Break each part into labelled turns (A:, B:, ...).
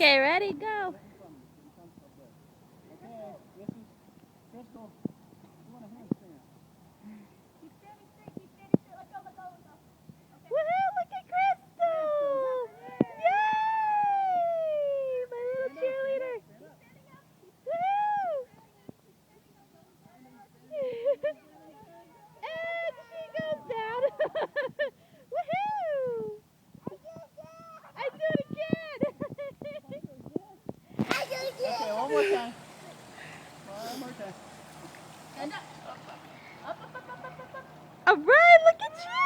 A: Okay, ready, go.
B: Okay, this is Crystal. You want a handstand?
C: Keep standing straight, keep standing straight. Let go, let go, let go. Okay.
A: Woohoo, look at Crystal! Yay! My little cheerleader. Woohoo! And she goes down. Woohoo! I do it again.
B: Okay, one more time. One more time.
C: Stand up. Up, up, up, up, up, up.
A: All right, look at you!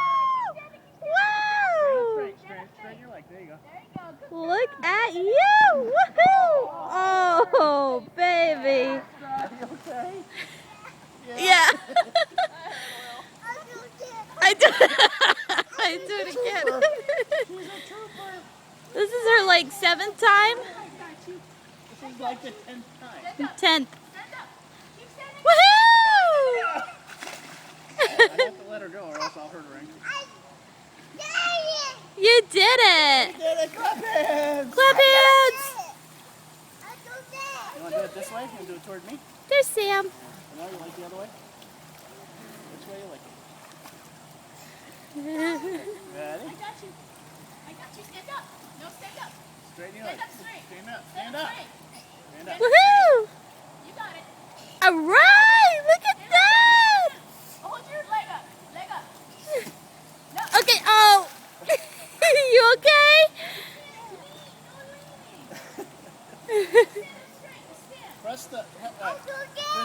A: Wow!
B: Straighten your leg. There you go.
C: There you go. Good
A: Look at you! Woohoo! Oh, baby.
B: Are you okay?
A: Yeah. I do. I do it again.
B: She's a trooper.
A: This is her like 7th time.
B: This is like the 10th time.
A: 10th.
C: Stand up. Keep standing.
A: Woohoo!
B: I have to let her go or else I'll hurt her ankle.
A: You did it!
B: Did it? Clap hands!
A: Clap hands!
B: You want to do it this way? You want to do it toward me?
A: There's Sam.
B: No, you like the other way? Which way you like it? Ready?
C: I got you. I got you. Stand up. No, stand up.
B: Straighten your
C: Stand
B: leg.
C: up straight.
B: Stand up.
C: Stand
B: Stand
C: up
B: up.
C: straight.
B: Stand up.
A: Woohoo!
C: You got it.
A: All right!